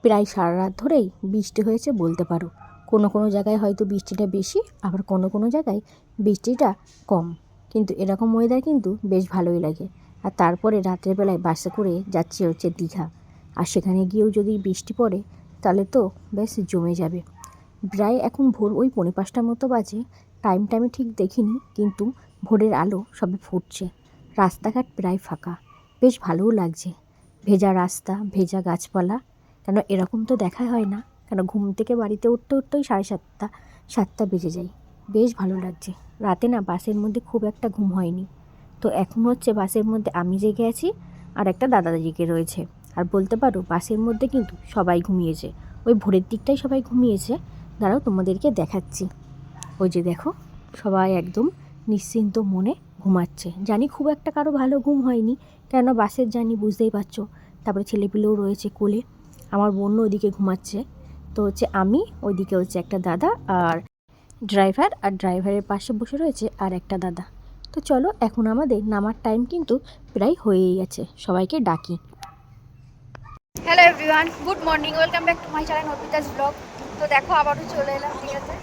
প্রায় সারা রাত ধরেই বৃষ্টি হয়েছে বলতে পারো। কোনো কোনো জায়গায় হয়তো বৃষ্টিটা বেশি, আবার কোনো কোনো জায়গায় বৃষ্টিটা কম। কিন্তু এরকম ওয়েদার কিন্তু বেশ ভালোই লাগে। আর তারপরে রাতের বেলায় বাসে করে যাচ্ছি হচ্ছে দীঘা, আর সেখানে গিয়েও যদি বৃষ্টি পড়ে তাহলে তো বেশ জমে যাবে। প্রায় এখন ভোর ওই 4:45টার মতো বাজে। টাইমটা আমি ঠিক দেখিনি, কিন্তু ভোরের আলো সবে ফুটছে। রাস্তাঘাট প্রায় ফাঁকা, বেশ ভালোও লাগছে। ভেজা রাস্তা, ভেজা গাছপালা, কেন এরকম তো দেখা হয় না। কেন ঘুম থেকে বাড়িতে উঠতে উঠতেই 7:30 7টা বেজে যায়। বেশ ভালো লাগছে। রাতে না বাসের মধ্যে খুব একটা ঘুম হয়নি, তো এখন হচ্ছে বাসের মধ্যে আমি জেগে আছি আর একটা দাদা জেগে রয়েছে। আর বলতে পারো বাসের মধ্যে কিন্তু সবাই ঘুমিয়েছে, ওই ভোরের দিকটাই সবাই ঘুমিয়েছে। দাঁড়াও তোমাদেরকে দেখাচ্ছি। ওই যে দেখো, সবাই একদম নিশ্চিন্ত মনে ঘুমাচ্ছে। জানি খুব একটা কারো ভালো ঘুম হয়নি, কেন বাসের জানি বুঝতেই পারছো। তারপরে ছেলেপিলেও রয়েছে কোলে, আমার বোনও ওইদিকে ঘুমাচ্ছে। তো হচ্ছে আমি, ওইদিকে হচ্ছে একটা দাদা আর ড্রাইভার, আর ড্রাইভারের পাশে বসে রয়েছে আর একটা দাদা। তো চলো, এখন আমাদের নামার টাইম কিন্তু প্রায় হয়েই গেছে, সবাইকে ডাকি। Hello everyone, good morning, welcome back to my channel Arpita's blog. তো দেখো আবারও চলে এলাম দীঘাতে।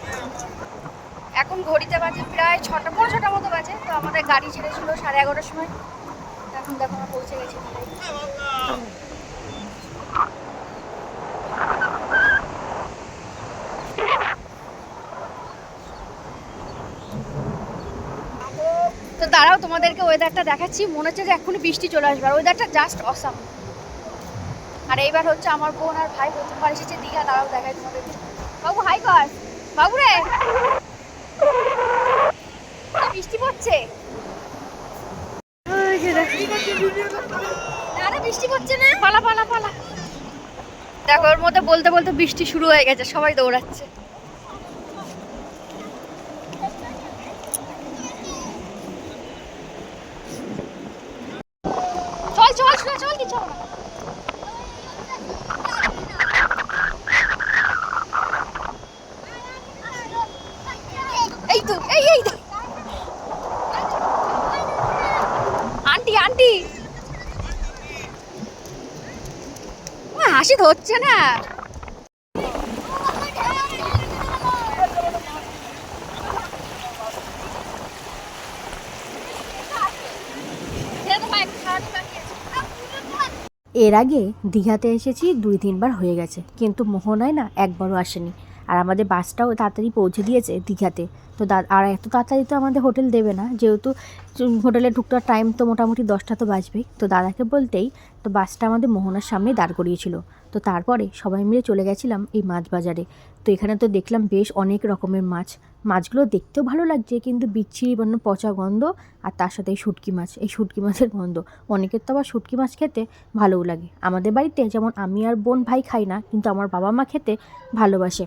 এখন ঘড়িতে বাজে প্রায় 6টা, পৌনে 6টার মতো বাজে। তো আমাদের গাড়ি ছেড়েছিল 11:30টার সময়। এখন দেখো আমরা পৌঁছে গেছি দীঘায়। তো দাঁড়াও, তোমাদেরকে ওয়েদারটা দেখাচ্ছি। মনে হচ্ছে যে এখনই বৃষ্টি চলে আসবে, আর ওয়েদারটা জাস্ট অসাম। আর এইবার হচ্ছে আমার বোন আর ভাই প্রথমবার এসেছে দীঘা। দাঁড়াও দেখাই তোমাদেরকে। বাবু হাই কর, বাবু রে, বৃষ্টি পড়ছে। আরে বৃষ্টি পড়ছে না, পালা পালা পালা। দেখো ওর মধ্যে বলতে বলতে বৃষ্টি শুরু হয়ে গেছে, সবাই দৌড়াচ্ছে। চল চল চল চল, কি চল। এই তো এই তো আন্টি আন্টি, হাসি ধরছে না। এর আগে দীঘাতে এসেছি 2-3বার হয়ে গেছে, কিন্তু মোহনায় না একবারও আসেনি। আর আমাদের বাসটাও তাড়াতাড়ি পৌঁছে দিয়েছে দীঘাতে। তো আর এত তাড়াতাড়ি তো আমাদের হোটেল দেবে না, যেহেতু হোটেলে ঢুকটার টাইম তো মোটামুটি 10টা তো বাজবেই। তো দাদাকে বলতেই তো বাসটা আমাদের মোহনার সামনেই দাঁড় করিয়েছিল। তো তারপরে সবাই মিলে চলে গেছিলাম এই মাছ বাজারে। তো এখানে তো দেখলাম বেশ অনেক রকমের মাছ। মাছগুলো দেখতেও ভালো লাগছে, কিন্তু বিচ্ছিরি পচা গন্ধ। আর তার সাথে এই শুটকি মাছ, এই শুটকি মাছের গন্ধ। অনেকের তো আবার শুটকি মাছ খেতে ভালোও লাগে। আমাদের বাড়িতে যেমন আমি আর বোন ভাই খাই না, কিন্তু আমার বাবা মা খেতে ভালোবাসে।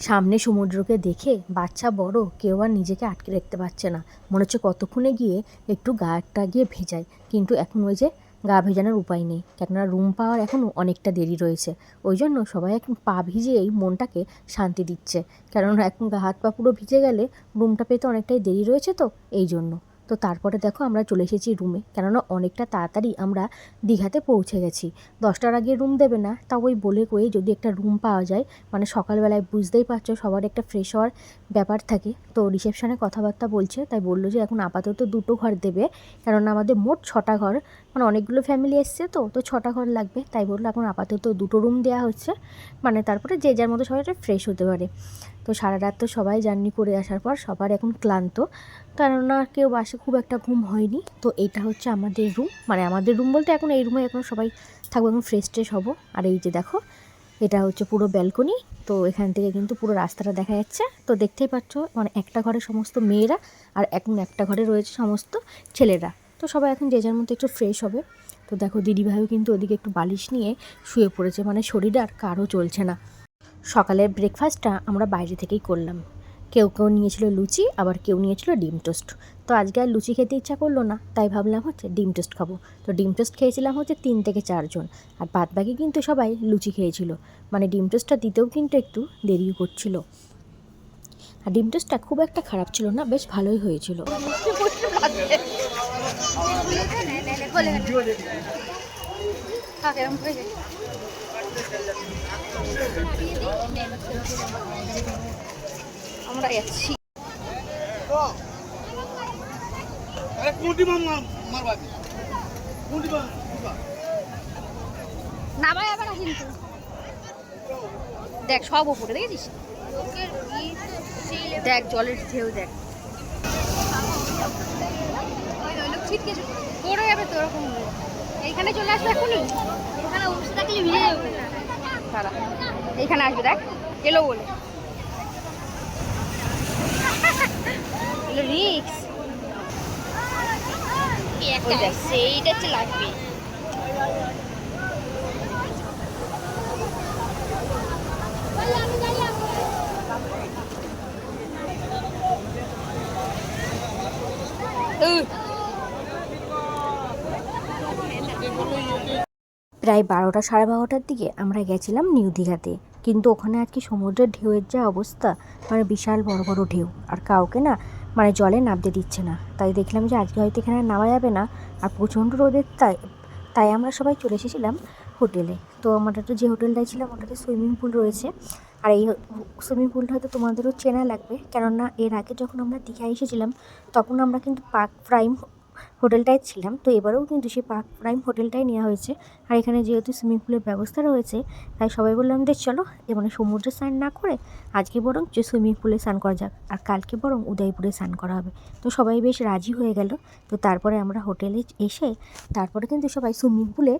সামনে সমুদ্রকে দেখে বাচ্চা বড় কেউ আর নিজেকে আটকে রাখতে পারছে না। মনে হচ্ছে কতক্ষণে গিয়ে একটু গাটা গিয়ে ভেজায়, কিন্তু এখন ওই যে গা ভেজানোর উপায় নেই, কেননা রুম পাওয়ার এখনও অনেকটা দেরি রয়েছে। ওই জন্য সবাই এখন পা ভিজিয়েই মনটাকে শান্তি দিচ্ছে, কেননা এখন গা হাত পা পুরো ভিজে গেলে রুমটা পেতে অনেকটাই দেরি রয়েছে, তো এই জন্য। তো তারপরে দেখো আমরা চলে এসেছি রুমে, কেননা অনেকটা তাড়াতাড়ি আমরা দীঘাতে পৌঁছে গেছি। 10টার আগে রুম দেবে না, তাও ওই বলে কয়ে যদি একটা রুম পাওয়া যায়, মানে সকালবেলায় বুঝতেই পারছো সবার একটা ফ্রেশ হওয়ার ব্যাপার থাকে। তো রিসেপশনে কথাবার্তা বলছে, তাই বললো যে এখন আপাতত 2টো ঘর দেবে, কেননা আমাদের মোট 6টা ঘর, মানে অনেকগুলো ফ্যামিলি এসছে, তো 6টা ঘর লাগবে। তাই বললো এখন আপাতত 2টো রুম দেওয়া হচ্ছে, মানে তারপরে যে যার মতো সবাই ফ্রেশ হতে পারে। তো সারা রাত তো সবাই জার্নি করে আসার পর সবার এখন ক্লান্ত, কেননা কেউ বাসে খুব একটা ঘুম হয়নি। তো এইটা হচ্ছে আমাদের রুম, মানে আমাদের রুম বলতে এখন এই রুমে এখন সবাই থাকবো, এখন ফ্রেশ ট্রেশ হবো। আর এই যে দেখো, এটা হচ্ছে পুরো ব্যালকনি। তো এখান থেকে কিন্তু পুরো রাস্তাটা দেখা যাচ্ছে। তো দেখতেই পাচ্ছ, মানে একটা ঘরে সমস্ত মেয়েরা, আর এখন একটা ঘরে রয়েছে সমস্ত ছেলেরা। তো সবাই এখন যে যার মতো একটু ফ্রেশ হবে। তো দেখো দিদিভাইও কিন্তু ওদিকে একটু বালিশ নিয়ে শুয়ে পড়েছে, মানে শরীর আর কারও চলছে না। সকালের ব্রেকফাস্টটা আমরা বাইরে থেকেই করলাম। কেউ কেউ নিয়েছিল লুচি, আবার কেউ নিয়েছিল ডিম টোস্ট। তো আজকে আর লুচি খেতে ইচ্ছা করলো না, তাই ভাবলাম হচ্ছে ডিম টোস্ট খাবো। তো ডিম টোস্ট খেয়েছিলাম হচ্ছে 3 থেকে 4 জন, আর বাদ বাকি কিন্তু সবাই লুচি খেয়েছিল। মানে ডিম টোস্টটা দিতেও কিন্তু একটু দেরিও করছিল। আর ডিম টোস্টটা খুব একটা খারাপ ছিল না, বেশ ভালোই হয়েছিল। আমরা যাচ্ছি। নামাই আবার কিন্তু দেখ সব উপরে দেখেছিস, দেখ জলের ঢেউ দেখ, পড়ে যাবে তো ওরকম। এইখানে চলে আসবে এখনই, ওখানে বসে থাকলে ভিজে যাবে। দাঁড়া, এইখানে আসবে, দেখ এলো বলে রিক্স। সেইটা হচ্ছে লাগবে। প্রায় 12টা সাড়ে 12টার দিকে আমরা গেছিলাম নিউ দীঘাতে। কিন্তু ওখানে আজকে সমুদ্রের ঢেউয়ের যা অবস্থা, মানে বিশাল বড় বড় ঢেউ, আর কাউকে না মানে জলে নামতে দিচ্ছে না। তাই দেখলাম যে আজকে হয়তো এখানে নামা যাবে না, আর প্রচণ্ড রোদের তাই আমরা সবাই চলে এসেছিলাম হোটেলে। তো আমরা তো যে হোটেলটায় ছিলাম ওটাতে সুইমিং পুল রয়েছে। আর এই সুইমিং পুলটা হয়তো তোমাদেরও চেনা লাগবে, কেননা এর আগে যখন আমরা দীঘায় এসেছিলাম তখন আমরা কিন্তু পার্ক প্রাইম হোটেলটায় ছিলাম। তো এবারেও কিন্তু সেই পার্ক প্রাইম হোটেলটাই নেওয়া হয়েছে। আর এখানে যেহেতু সুইমিং পুলের ব্যবস্থা রয়েছে, তাই সবাই বললাম যে চলো এবারে সমুদ্রে স্নান না করে আজকে বরং যে সুইমিং পুলে স্নান করা যাক, আর কালকে বরং উদয়পুরে স্নান করা হবে। তো সবাই বেশ রাজি হয়ে গেল। তো তারপরে আমরা হোটেলে এসে তারপরে কিন্তু সবাই সুইমিং পুলে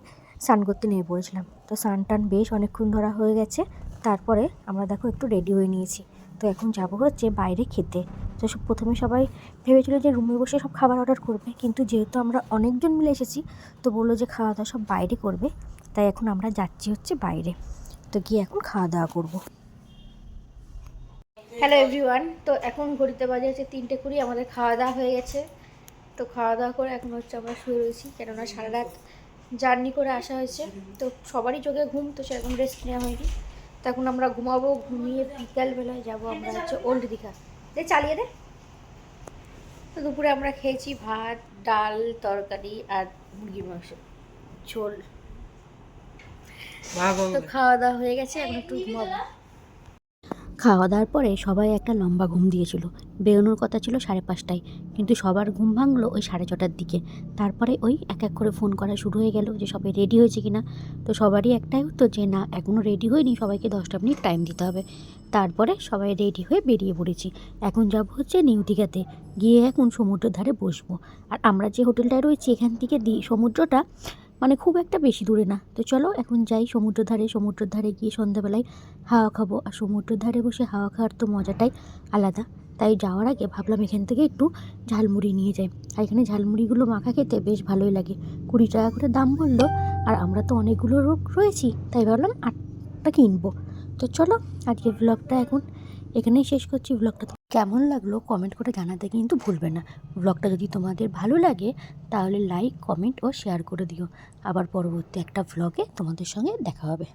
স্নান করতে নেমে পড়েছিলাম। তো স্নান টান বেশ অনেকক্ষণ ধরা হয়ে গেছে। তারপরে আমরা দেখো একটু রেডি হয়ে নিয়েছি। তো এখন যাবো হচ্ছে বাইরে খেতে। তো প্রথমে সবাই ভেবেছিল যে রুমে বসে সব খাবার অর্ডার করবে, কিন্তু যেহেতু আমরা অনেকজন মিলে এসেছি তো বললো যে খাওয়া দাওয়া সব বাইরে করবে। তাই এখন আমরা যাচ্ছি হচ্ছে বাইরে। তো গিয়ে এখন খাওয়া দাওয়া করবো। হ্যালো এভরিওয়ান, তো এখন ঘড়িতে বাজে হচ্ছে 3:20। আমাদের খাওয়া দাওয়া হয়ে গেছে। তো খাওয়া দাওয়া করে এখন হচ্ছে আমরা শুয়ে রয়েছি, কেননা সারা রাত জার্নি করে আসা হয়েছে। তো সবারই চোখে ঘুম, তো সেরকম রেস্ট নেওয়া হয়নি। তো এখন আমরা ঘুমাবো, ঘুমিয়ে বিকালবেলায় যাবো আমরা হচ্ছে ওল্ড দীঘা। চালিয়ে দে। তো দুপুরে আমরা খেয়েছি ভাত, ডাল, তরকারি আর মুরগির মাংস ঝোল। তো খাওয়া দাওয়া হয়ে গেছে, এখন একটু ঘুমাবো। খাওয়া দাওয়ার পরে সবাই একটা লম্বা ঘুম দিয়েছিল। বেরোনোর কথা ছিল 5:30টায়, কিন্তু সবার ঘুম ভাঙলো ওই 6:30টার দিকে। তারপরে ওই এক এক করে ফোন করা শুরু হয়ে গেল যে সবাই রেডি হয়েছে কিনা। তো সবারই একটাই উত্তর যে না, এখনও রেডি হয়নি, সবাইকে 10টা মিনিট টাইম দিতে হবে। তারপরে সবাই রেডি হয়ে বেরিয়ে পড়েছি। এখন যাব হচ্ছে নিউ দীঘাতে, গিয়ে এখন সমুদ্রের ধারে বসবো। আর আমরা যে হোটেলটায় রয়েছি এখান থেকে সমুদ্রটা মানে খুব একটা বেশি দূরে না। তো চলো এখন যাই সমুদ্রের ধারে গিয়ে সন্ধ্যাবেলায় হাওয়া খাবো। আর সমুদ্রের ধারে বসে হাওয়া খাওয়ার তো মজাটাই আলাদা। তাই যাওয়ার আগে ভাবলাম এখান থেকে একটু ঝালমুড়ি নিয়ে যাই। আর এখানে ঝালমুড়িগুলো মাখা খেতে বেশ ভালোই লাগে। 20 টাকা করে দাম বললো, আর আমরা তো অনেকগুলো লোক রয়েছি তাই ভাবলাম 8টা কিনবো। তো চলো আজকে ব্লগটা এখন এখানেই শেষ করছি। ব্লগটা কেমন লাগলো কমেন্ট করে জানাতে কিন্তু ভুলবে না। ব্লগটা যদি তোমাদের ভালো লাগে তাহলে লাইক, কমেন্ট ও শেয়ার করে দিও। আবার পরবর্তী একটা ব্লগে তোমাদের সঙ্গে দেখা হবে।